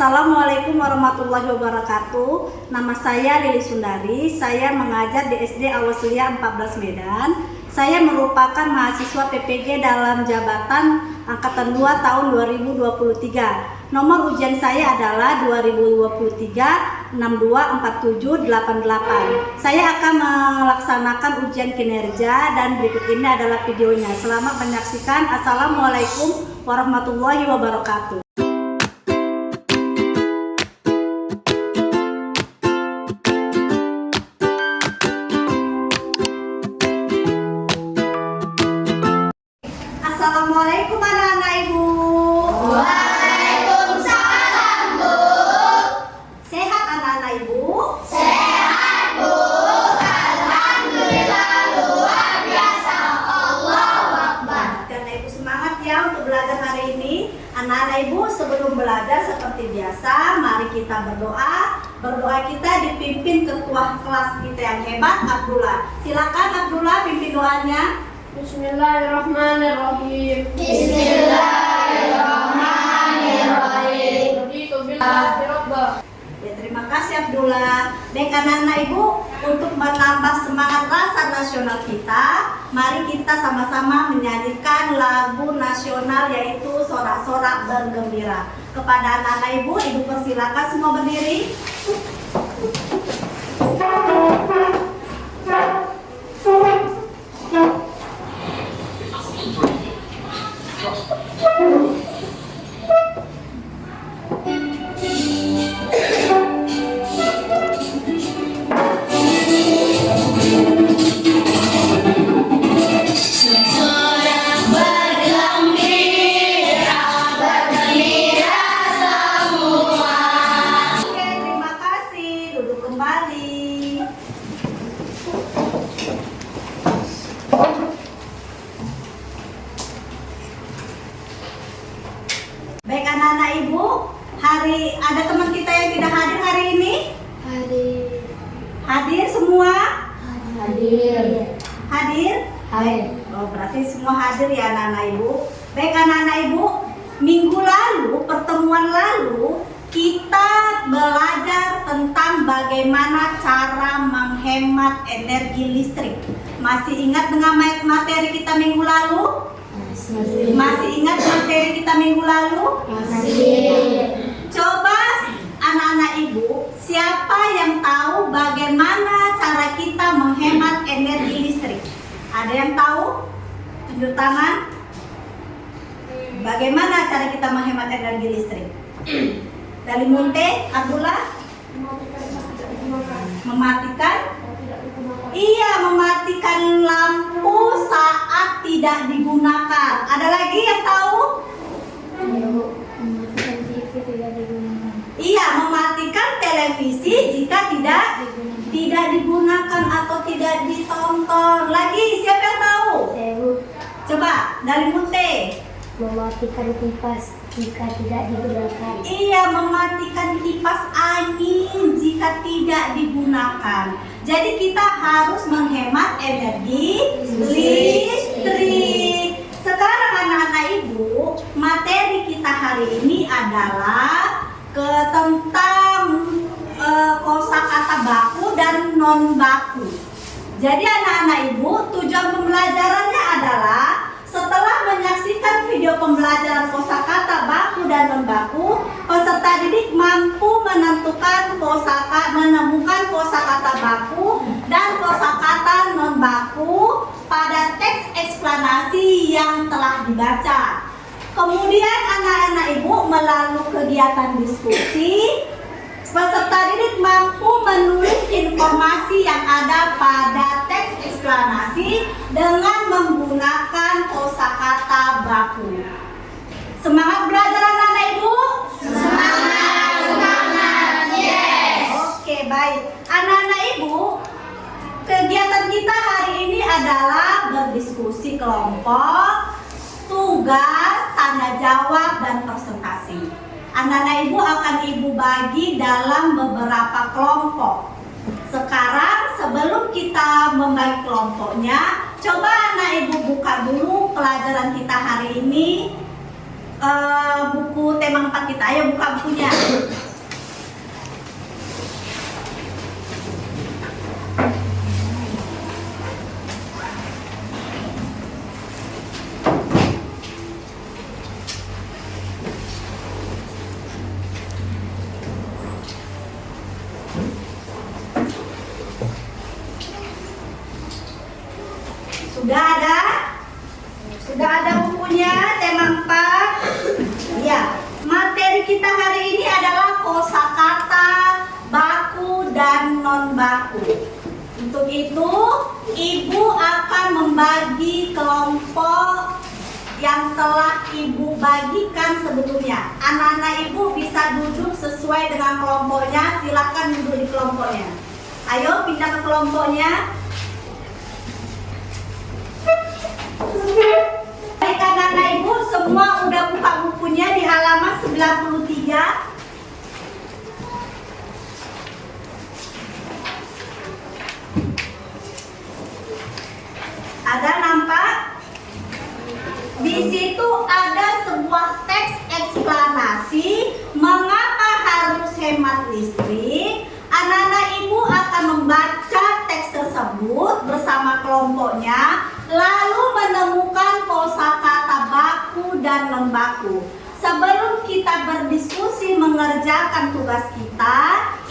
Assalamualaikum warahmatullahi wabarakatuh. Nama saya Lili Sundari. Saya mengajar di SD Awasliyah 14 Medan. Saya merupakan mahasiswa PPG dalam jabatan Angkatan 2 tahun 2023. Nomor ujian saya adalah 2023 624788. Saya akan melaksanakan ujian kinerja dan berikut ini adalah videonya. Selamat menyaksikan. Assalamualaikum warahmatullahi wabarakatuh. Assalamualaikum anak-anak ibu. Waalaikumsalam Bu. Sehat anak-anak ibu? Sehat Bu. Alhamdulillah luar biasa. Allahu Akbar. Karena ibu semangat ya untuk belajar hari ini. Anak-anak ibu sebelum belajar seperti biasa, mari kita berdoa. Berdoa kita dipimpin ketua kelas kita yang hebat, Abdullah. Silakan Abdullah pimpin doanya. Bismillahirrahmanirrahim. Bismillahirrahmanirrahim. Ya, terima kasih Abdullah. Baik anak-anak ibu, untuk menambah semangat rasa nasional kita, mari kita sama-sama menyanyikan lagu nasional yaitu Sorak-Sorak Bergembira. Kepada anak-anak ibu, ibu persilakan semua berdiri. Sorak bergembira, bergembira semua. Oke, terima kasih. Duduk kembali. Baik anak-anak ibu, ada teman kita yang tidak hadir hari ini? Hadir semua? Hadir. Hadir? Hadir. Oh, berarti semua hadir ya anak-anak ibu. Baik anak-anak ibu, minggu lalu, pertemuan lalu, kita belajar tentang bagaimana cara menghemat energi listrik. Masih ingat dengan materi kita minggu lalu? Masih ingat materi kita minggu lalu? Masih. Coba anak-anak ibu, siapa yang tahu bagaimana cara kita menghemat energi listrik? Ada yang tahu? Tunjuk tangan. Bagaimana cara kita menghemat energi listrik? Dari Munte, Abdullah? Mematikan? Iya, mematikan lampu saat tidak digunakan. Ada lagi yang tahu? Iya, mematikan televisi jika tidak digunakan atau tidak ditonton. Lagi, siapa yang tahu? Coba, dari Munte. Mematikan kipas jika tidak digunakan. Iya, mematikan kipas angin jika tidak digunakan. Jadi kita harus menghemat energi listrik. Sekarang anak-anak ibu, materi kita hari ini adalah tentang kosakata baku dan non baku. Jadi anak-anak ibu, tujuan pembelajarannya adalah setelah menyaksikan video pembelajaran kosakata baku dan non baku, peserta didik mampu menemukan kosakata baku dan kosakata non baku pada teks eksplanasi yang telah dibaca. Kemudian anak-anak ibu melalui kegiatan diskusi, peserta didik mampu menulis informasi yang ada pada teks eksplanasi dengan menggunakan kosakata baku. Semangat belajar anak-anak ibu? Semangat, yes. Oke, baik. Anak-anak ibu, kegiatan kita hari ini adalah berdiskusi kelompok, tugas, tanya jawab, dan presentasi. Anak-anak ibu akan ibu bagi dalam beberapa kelompok. Sekarang sebelum kita membagi kelompoknya, coba anak ibu buka dulu pelajaran kita hari ini, buku tema 4 kita. Ayo buka bukunya. Sudah ada? Sudah ada bukunya, tema 4. Ya, materi kita hari ini adalah kosakata, baku, dan non baku. Untuk itu, Ibu akan membagi kelompok yang telah Ibu bagikan sebelumnya. Anak-anak Ibu bisa duduk sesuai dengan kelompoknya. Silakan duduk di kelompoknya. Ayo pindah ke kelompoknya. Baik anak-anak Ibu, semua udah buka bukunya di halaman 93. Ada nampak? Di situ ada sebuah teks eksplanasi mengapa harus hemat listrik. Anak-anak Ibu akan membaca teks tersebut bersama kelompoknya, lalu menemukan kosakata baku dan non baku. Sebelum kita berdiskusi mengerjakan tugas kita,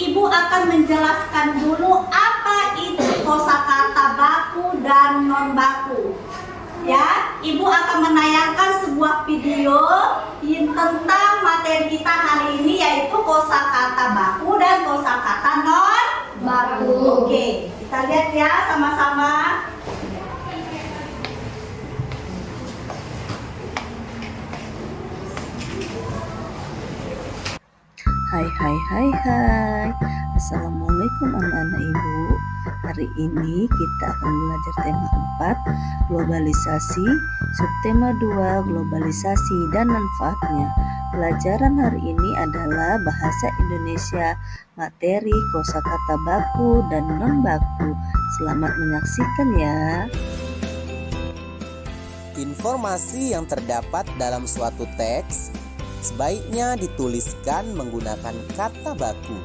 Ibu akan menjelaskan dulu apa itu kosakata baku dan non baku. Ya, Ibu akan menayangkan sebuah video tentang materi kita hari ini, yaitu kosakata baku dan kosakata non baku. Oke, kita lihat ya sama-sama. Hai. Assalamualaikum anak-anak Ibu. Hari ini kita akan belajar tema 4, globalisasi, subtema 2, globalisasi dan manfaatnya. Pelajaran hari ini adalah bahasa Indonesia, materi kosakata baku dan non baku. Selamat menyaksikan ya. Informasi yang terdapat dalam suatu teks sebaiknya dituliskan menggunakan kata baku.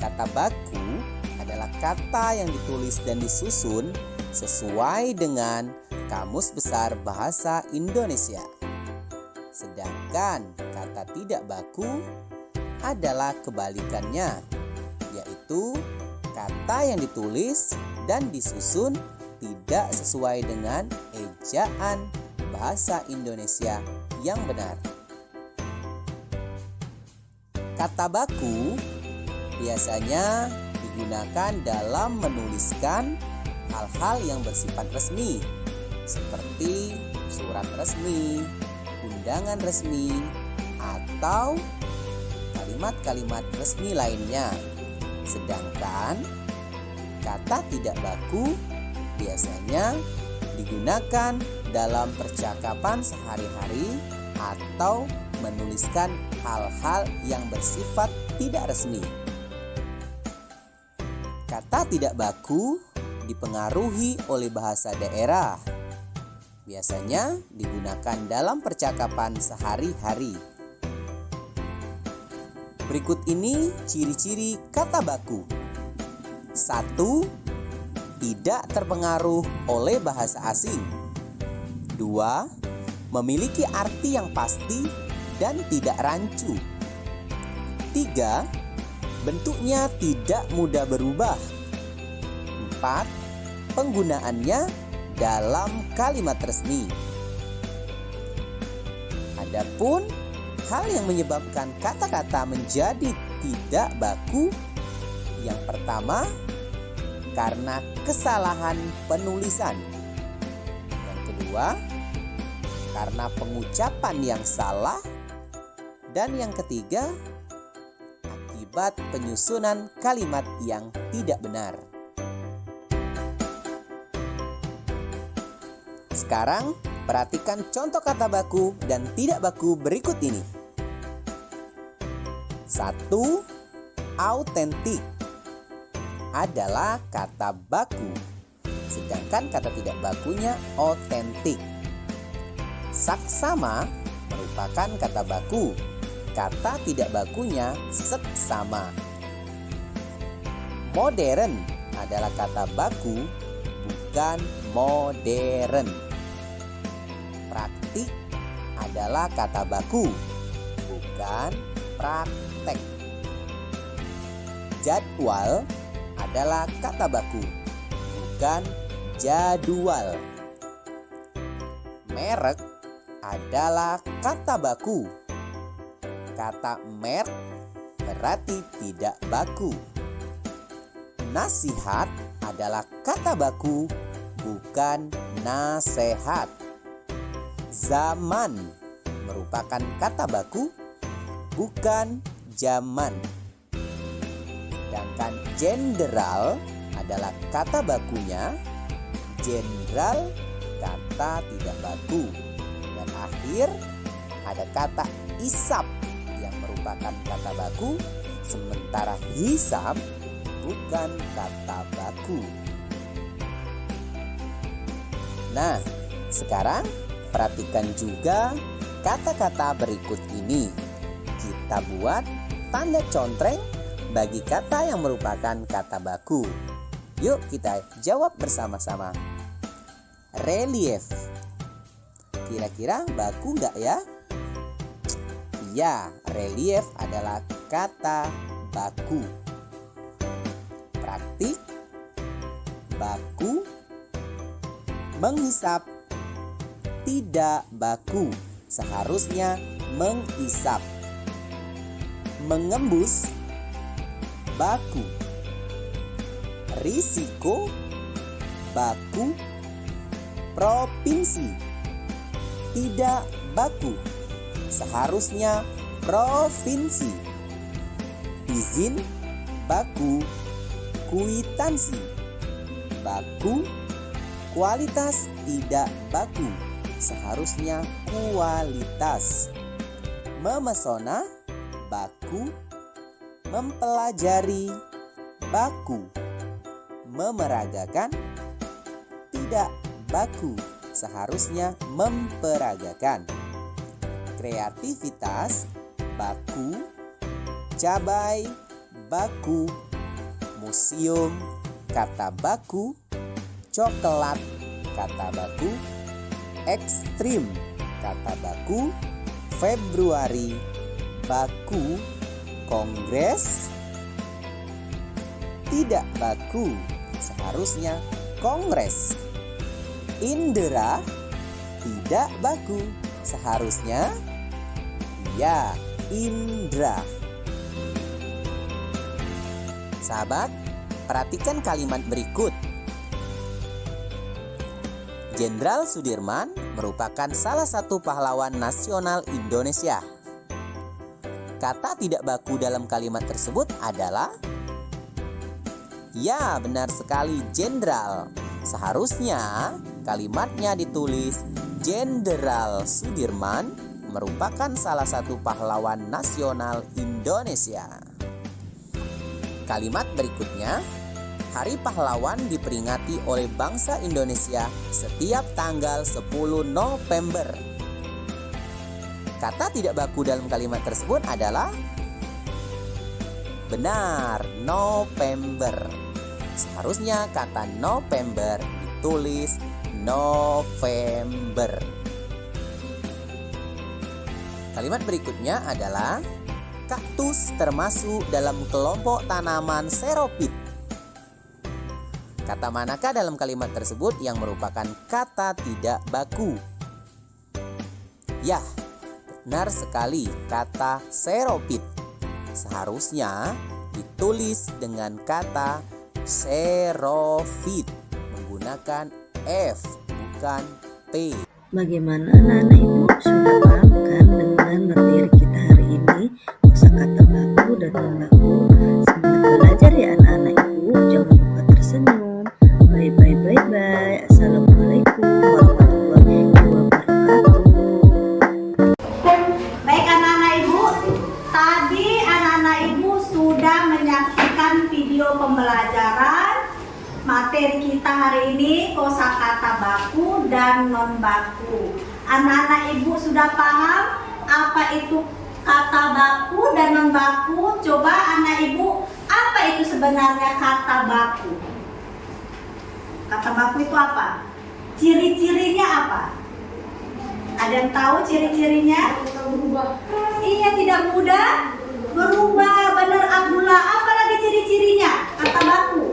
Kata baku adalah kata yang ditulis dan disusun sesuai dengan Kamus Besar Bahasa Indonesia. Sedangkan kata tidak baku adalah kebalikannya, yaitu kata yang ditulis dan disusun tidak sesuai dengan ejaan bahasa Indonesia yang benar. Kata baku biasanya digunakan dalam menuliskan hal-hal yang bersifat resmi, seperti surat resmi, undangan resmi, atau kalimat-kalimat resmi lainnya. Sedangkan kata tidak baku biasanya digunakan dalam percakapan sehari-hari atau menuliskan hal-hal yang bersifat tidak resmi. Kata tidak baku dipengaruhi oleh bahasa daerah. Biasanya digunakan dalam percakapan sehari-hari. Berikut ini ciri-ciri kata baku. 1. Tidak terpengaruh oleh bahasa asing. 2. Memiliki arti yang pasti dan tidak rancu. 3. Bentuknya tidak mudah berubah. 4. Penggunaannya dalam kalimat resmi. Adapun hal yang menyebabkan kata-kata menjadi tidak baku, yang pertama, karena kesalahan penulisan. Yang kedua, karena pengucapan yang salah. Dan yang ketiga, akibat penyusunan kalimat yang tidak benar. Sekarang, perhatikan contoh kata baku dan tidak baku berikut ini. 1. Autentik adalah kata baku, sedangkan kata tidak bakunya otentik. Saksama merupakan kata baku. Kata tidak bakunya seksama. Modern adalah kata baku, bukan modern. Praktik adalah kata baku, bukan praktek. Jadwal adalah kata baku, bukan jadwal. Merek adalah kata baku. Kata merek berarti tidak baku. Nasihat adalah kata baku, bukan nasehat. Zaman merupakan kata baku, bukan zaman. Sedangkan jenderal adalah kata bakunya, jenderal kata tidak baku. Dan akhir ada kata isap yang merupakan kata baku, sementara hisab bukan kata baku. Nah, sekarang perhatikan juga kata-kata berikut ini. Kita buat tanda contreng bagi kata yang merupakan kata baku. Yuk kita jawab bersama-sama. Relief. Kira-kira baku nggak ya? Iya, relief adalah kata baku. Praktik, baku. Menghisap, tidak baku, seharusnya mengisap. Mengembus, baku. Risiko, baku. Provinsi, tidak baku, seharusnya provinsi. Izin, baku. Kwitansi, baku. Kualitas tidak baku, seharusnya kualitas. Memesona, baku. Mempelajari, baku. Memeragakan, tidak baku, seharusnya memperagakan. Kreativitas, baku. Cabai, baku. Museum, kata baku. Coklat, kata baku. Ekstrim, kata baku. Februari, baku. Kongres, tidak baku, seharusnya kongres. Indera, tidak baku, seharusnya ya indra. Sahabat, perhatikan kalimat berikut. Jenderal Sudirman merupakan salah satu pahlawan nasional Indonesia. Kata tidak baku dalam kalimat tersebut adalah ya, benar sekali, jenderal. Seharusnya kalimatnya ditulis Jenderal Sudirman merupakan salah satu pahlawan nasional Indonesia. Kalimat berikutnya, Hari Pahlawan diperingati oleh bangsa Indonesia setiap tanggal 10 November. Kata tidak baku dalam kalimat tersebut adalah benar, November. Seharusnya kata November ditulis November. Kalimat berikutnya adalah kaktus termasuk dalam kelompok tanaman xeropit. Kata manakah dalam kalimat tersebut yang merupakan kata tidak baku? Ya, benar sekali, kata xeropit. Seharusnya ditulis dengan kata xerofit menggunakan F bukan P. Bagaimana anak-anak ibu sudah paham kan dengan materi kita hari ini, kosakata baku dan non baku? Semangat belajar ya anak-anak ibu, jangan lupa tersenyum. Bye. Assalamualaikum warahmatullahi wabarakatuh. Baik anak-anak ibu, tadi anak-anak ibu sudah menyaksikan video pembelajaran materi kita hari ini, kosakata baku dan non baku. Anak-anak ibu sudah paham apa itu kata baku dan non baku? Coba anak ibu, apa itu sebenarnya kata baku? Kata baku itu apa? Ciri-cirinya apa? Ada yang tahu ciri-cirinya? Iya, tidak mudah berubah. Benar Abdullah. Apa lagi ciri-cirinya kata baku?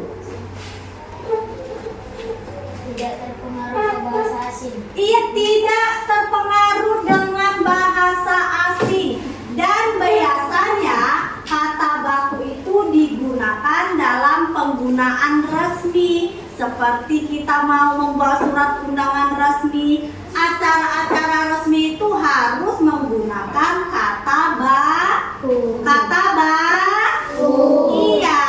Tidak terpengaruh ke bahasa asing. Iya, tidak terpengaruh dengan bahasa asing. Dan biasanya kata baku itu digunakan dalam penggunaan resmi. Seperti kita mau membawa surat undangan resmi, acara-acara resmi itu harus menggunakan kata baku. Kata baku. Iya.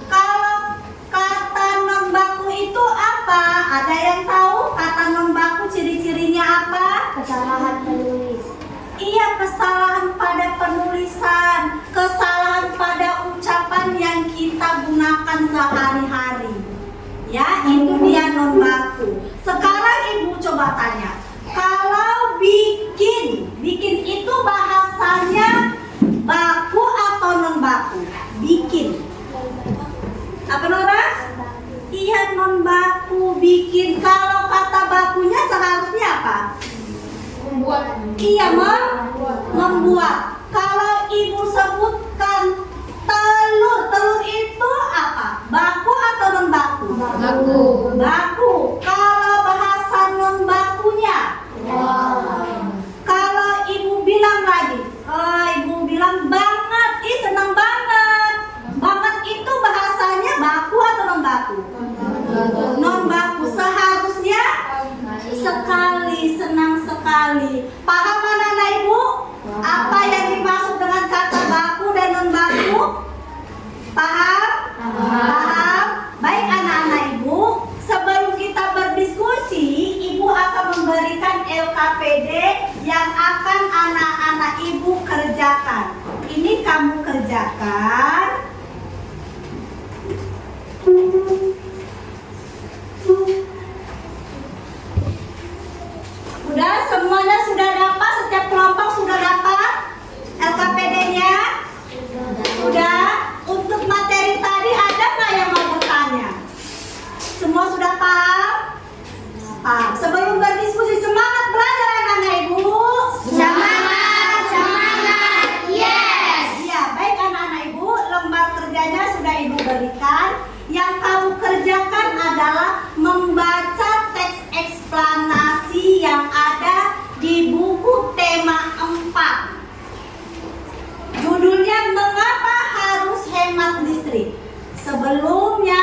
Kalau kata non baku itu apa? Ada yang tahu kata non baku ciri-cirinya apa? Kesalahan penulis. Iya, kesalahan pada penulisan, kesalahan pada ucapan yang kita gunakan sehari-hari. Ya, itu dia non baku. Sekarang ibu coba tanya, kalau bikin itu bahasanya baku atau non baku? Bikin. Apa Nora? Iya, non baku, bikin. Kalau kata bakunya seharusnya apa? Membuat. Iya, membuat. Kalau ibu sebutkan telur itu apa? Baku atau non baku? Baku. Baku. Kalau bahasa non bakunya? Kalau ibu bilang lagi, ibu bilang banget, senang banget. Banget itu bahasanya baku atau non baku? Non baku. Seharusnya sekali, senang sekali. Paham anak-anak ibu? Apa yang dimaksud dengan kata baku dan non baku? Paham? Paham? Baik anak-anak ibu, sebelum kita berdiskusi, ibu akan memberikan LKPD yang akan anak-anak ibu kerjakan. Ini kamu kerjakan. Udah, semuanya sudah dapat? Setiap kelompok sudah dapat LKPD-nya? Sudah? Untuk materi tadi ada nggak yang mau bertanya? Semua sudah paham? Paham. Sebelum berdiskusi, semangat belajar anak-anak ibu. Semangat, semangat. Yes. Ya, baik anak-anak ibu, lembar kerjanya sudah ibu berikan. Yang kamu kerjakan adalah membaca teks eksplanasi yang ada di buku tema 4. Judulnya Mengapa Harus Hemat Listrik. Sebelumnya,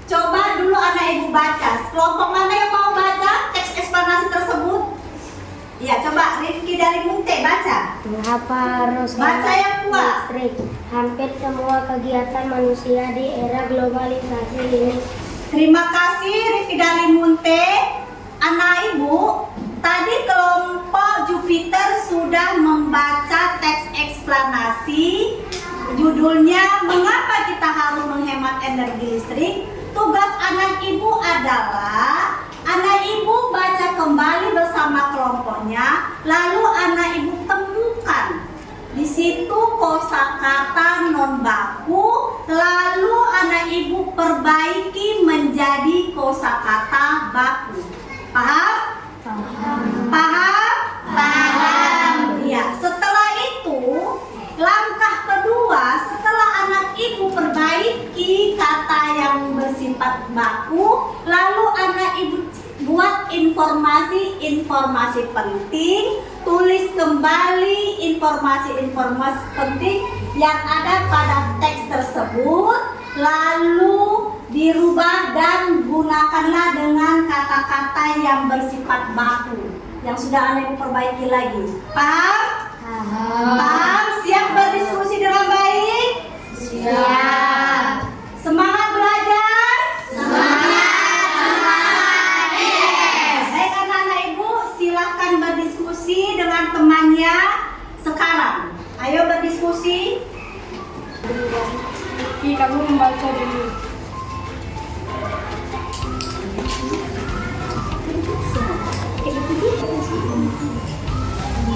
coba dulu anak ibu baca. Kelompok mana yang mau baca teks eksplanasi tersebut? Ya, coba Rifki dari Munte baca. Mengapa harus Baca yang kuat. listrik? Hampir semua kegiatan manusia di era globalisasi ini. Terima kasih Rifki dari Munte. Anak ibu, tadi kelompok Jupiter sudah membaca teks eksplanasi. Judulnya Mengapa Kita Harus Menghemat Energi Listrik. Tugas anak ibu adalah anak ibu baca kembali bersama kelompoknya, lalu anak ibu temukan di situ kosakata non baku, lalu anak ibu perbaiki menjadi kosakata baku. Paham? Paham? Paham. Ya, setelah itu langkah kedua, setelah anak ibu perbaiki kata yang bersifat baku, lalu anak ibu buat informasi-informasi penting, tulis kembali informasi-informasi penting yang ada pada teks tersebut, lalu dirubah dan gunakanlah dengan kata-kata yang bersifat baku yang sudah anak ibu perbaiki lagi. Paham? Paham? Siap berdiskusi dengan baik? Siap. Semangat belajar? Semangat, semangat. Yes. Baik anak-anak ibu, silahkan berdiskusi dengan temannya sekarang. Ayo berdiskusi. Kamu membaca dulu.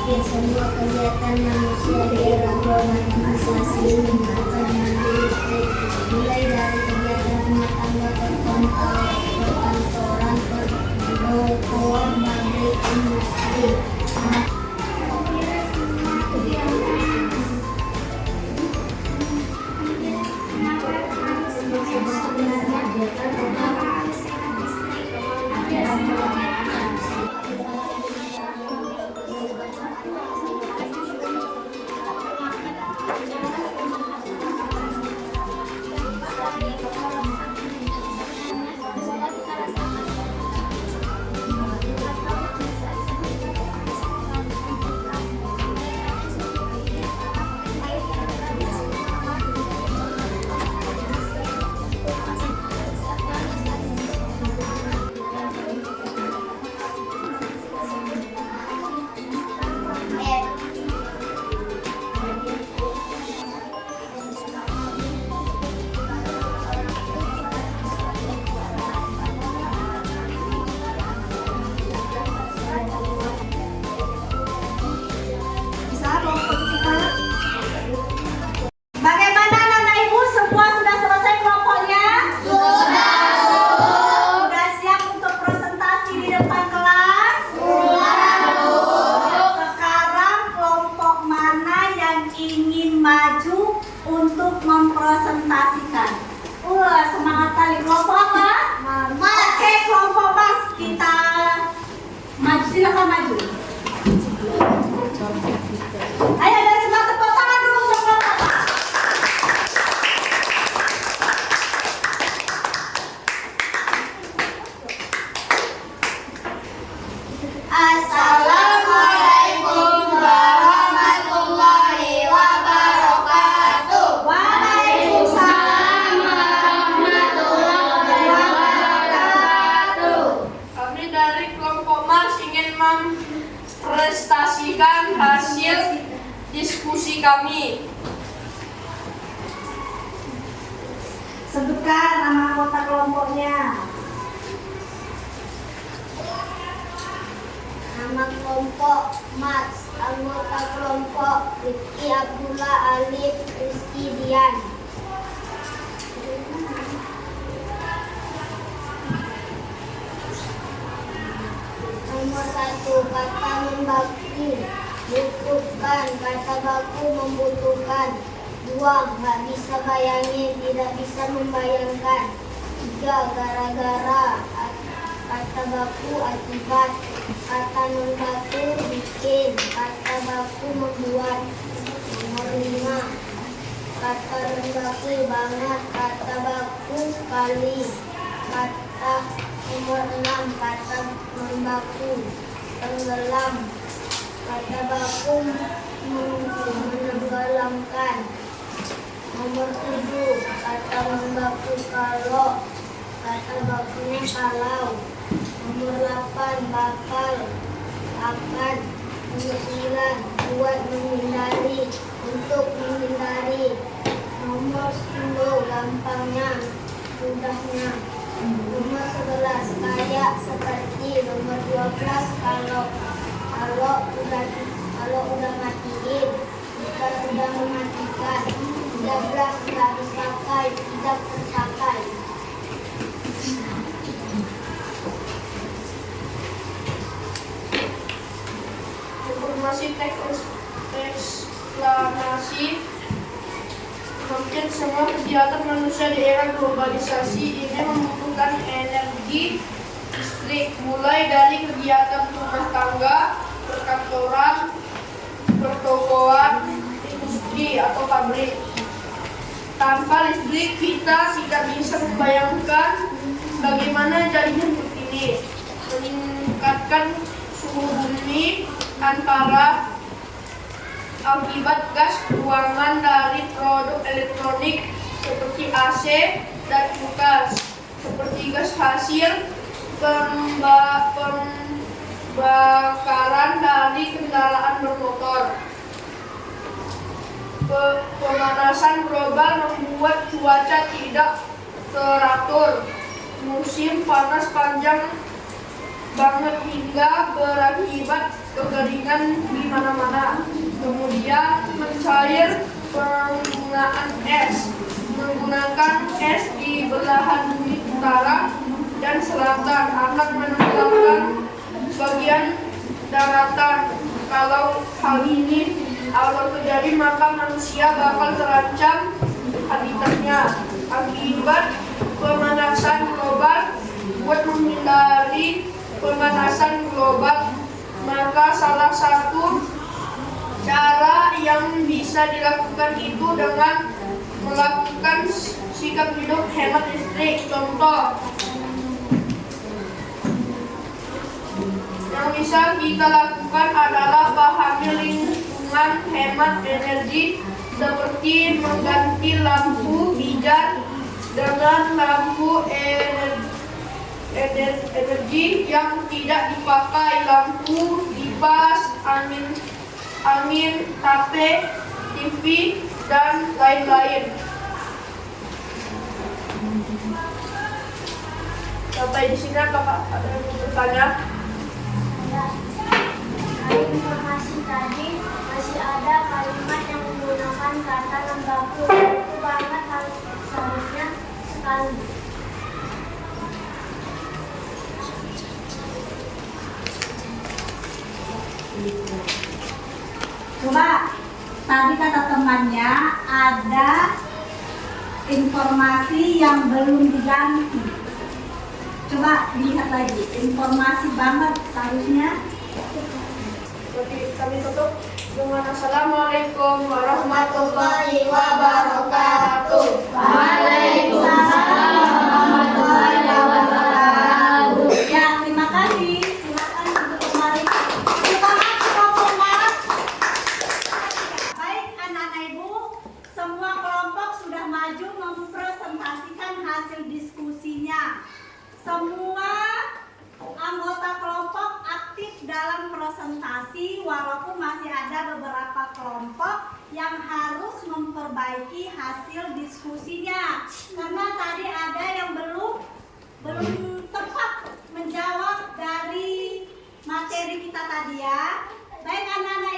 hampir semua kegiatan manusia di era globalisasi menggunakan energi listrik, mulai dari kegiatan rumah tangga, perkantoran, pertokoan, pabrik, industri. Bisa kelompok kita? Bagaimana anak ibu, semua sudah selesai kelompoknya? Sudah siap untuk presentasi di depan kelas? Sekarang kelompok mana yang ingin maju untuk mempresentasikan? Semangat kali. Kelompok apa? Oke, kelompok Mas, kita maju, silakan maju. Ayo dari sebelah tepuk tangan dulu untuk kelompok A. Assalamualaikum warahmatullahi wabarakatuh. Waalaikumsalam warahmatullahi wabarakatuh. Kami dari kelompok Mas ingin mempresentasikan hasil diskusi kami. Sebutkan nama anggota kelompoknya. Nama kelompok Mas, anggota kelompok Rifki Abdullah Alif Rizky Dian. Nomor 1, kata membakti, butuhkan, kata baku membutuhkan. 2, nggak bisa bayangin, tidak bisa membayangkan. 3, gara-gara, kata baku akibat. Kata non baku bikin, kata baku membuat. Nomor 5, kata non baku banget, kata baku sekali. Kata nomor 6, kata non baku tenggelam, kata baku menenggelamkan. Nomor 7, kata non baku kalau, kata bakunya kalau. Nomor 8, bakal, akan. Nomor 9, buat menghindari, untuk menghindari. Nomor 10, gampangnya, mudahnya. Nomor 11, kayak, seperti. Nomor 12, kalau udah matiin, jika sudah mematikan. 13, tidak dipakai, tidak terpakai. Informasi teks eksplanasi. Hampir semua kegiatan manusia di era globalisasi ini membutuhkan energi listrik, mulai dari kegiatan rumah tangga, perkantoran, pertokoan, industri atau pabrik. Tanpa listrik kita tidak bisa membayangkan bagaimana jadinya hidup ini. Meningkatkan suhu bumi antara akibat gas buangan dari produk elektronik seperti AC dan kulkas, seperti gas hasil pembakaran dari kendaraan bermotor. Pemanasan global membuat cuaca tidak teratur. Musim panas panjang banget hingga berakibat berkeringan di mana-mana. Kemudian mencair penggunaan es. Menggunakan es di belahan bumi utara dan selatan akan menenggelamkan bagian daratan. Kalau hal ini terjadi maka manusia bakal terancam habitatnya. Akibat pemanasan global, buat menghindari pemanasan global, maka salah satu cara yang bisa dilakukan itu dengan melakukan sikap hidup hemat listrik. Contoh yang bisa kita lakukan adalah pahami lingkungan hemat energi, seperti mengganti lampu pijar dengan lampu energi yang tidak dipakai, lampu kipas angin, HP, TV, dan lain-lain. Sampai di sini apakah ada yang mau bertanya? Dari informasi tadi masih ada kalimat yang menggunakan kata non baku. Itu banget harus seharusnya sekali. Coba tadi kata temannya ada informasi yang belum diganti. Coba lihat lagi, informasi banget seharusnya. Jadi kami tutup dengan Assalamualaikum warahmatullahi wabarakatuh. Waalaikumsalam warahmatullahi wabarakatuh. Ya, terima kasih. Silakan untuk kembali. Selamat kelompok. Baik, anak-anak ibu, semua kelompok sudah maju mempresentasikan hasil diskusinya. Semua anggota kelompok aktif dalam presentasi, walaupun masih ada beberapa kelompok yang harus memperbaiki hasil diskusinya, karena tadi ada yang belum tepat menjawab dari materi kita tadi ya. Baik anak-anak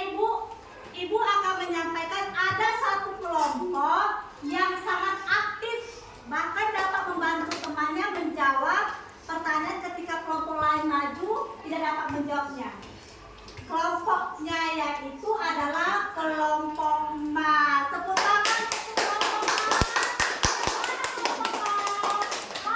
ibu akan menyampaikan ada satu kelompok yang sangat aktif, bahkan dapat membantu temannya menjawab pertanyaan ketika kelompok lain maju tidak dapat menjawabnya. Kelompoknya yaitu adalah kelompok Ma. Tepuk tangan untuk kelompok Ma.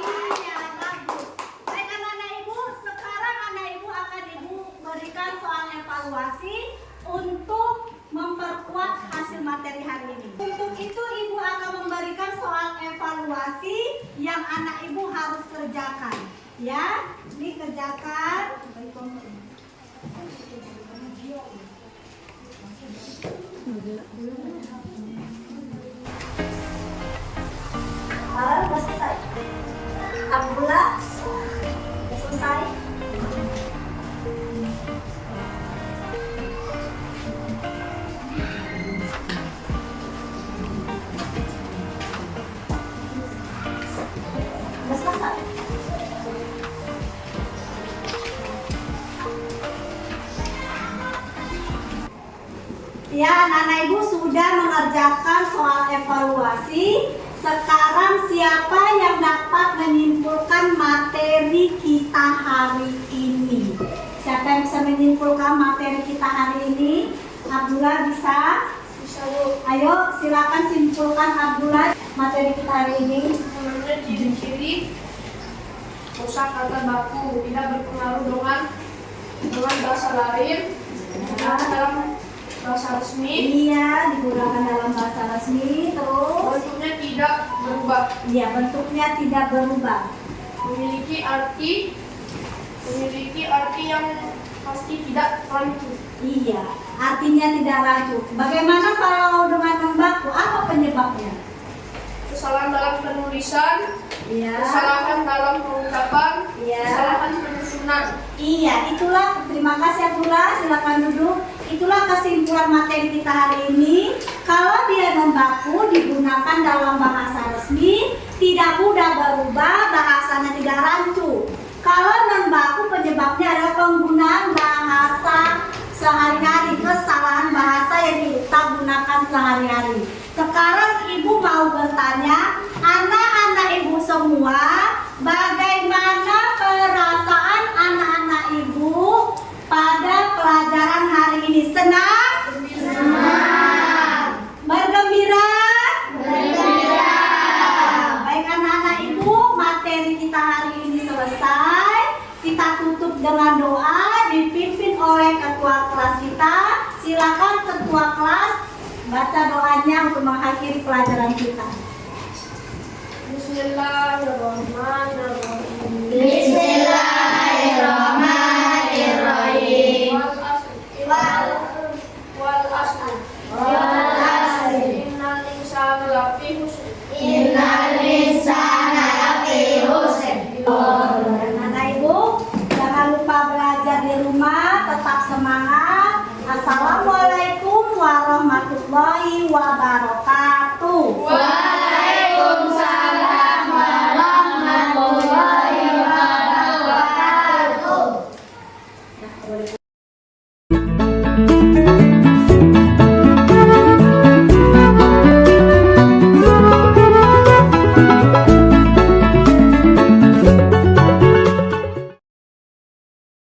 Iya, bagus. Baik anak-anak ibu, sekarang anak ibu akan ibu berikan soal evaluasi untuk memperkuat hasil materi hari ini. Untuk itu ibu akan memberikan soal evaluasi yang anak ibu harus kerjakan. Ya, ini kerjakan. Udah selesai. Abdullah, udah selesai. Ya, anak-anak ibu sudah mengerjakan soal evaluasi. Sekarang siapa yang dapat menyimpulkan materi kita hari ini? Siapa yang bisa menyimpulkan materi kita hari ini? Abdullah bisa? Bisa Bu. Ayo silakan simpulkan Abdullah materi kita hari ini. Sebenarnya ciri-ciri kosakata baku tidak berpengaruh dengan bahasa lain dalam bahasa resmi. Iya, digunakan dalam bahasa resmi. Terus Bentuknya tidak berubah. iya, bentuknya tidak berubah. Memiliki arti yang pasti tidak rancu. Iya, artinya tidak rancu. Bagaimana kalau dengan membaku? Apa penyebabnya? Kesalahan dalam penulisan, Iya. kesalahan dalam pengucapan, Iya. kesalahan penyusunan. Iya, itulah. Terima kasih Abdullah. Silakan duduk. Itulah kesimpulan materi kita hari ini. Kalau dia membaku digunakan dalam bahasa resmi, tidak mudah berubah, bahasanya tidak rancu. Kalau non baku penyebabnya adalah penggunaan kehidupan sehari-hari. Sekarang Ibu mau bertanya, anak-anak Ibu semua, bagaimana perasaan anak-anak Ibu pada pelajaran hari ini? Senang? Senang. Bergembira? Bergembira. Baik anak-anak Ibu, materi kita hari ini selesai. Kita tutup dengan doa dipimpin oleh ketua kelas kita. Silakan ketua kelas baca doanya untuk mengakhiri pelajaran kita. Bismillahirrahmanirrahim. Bismillahirrahmanirrahim. Wal asri. Innal insana lafi khusr. Innal insana lafi khusr. Anak Ibu, jangan lupa belajar di rumah, tetap semangat. Assalamualaikum warahmatullahi wabarakatuh.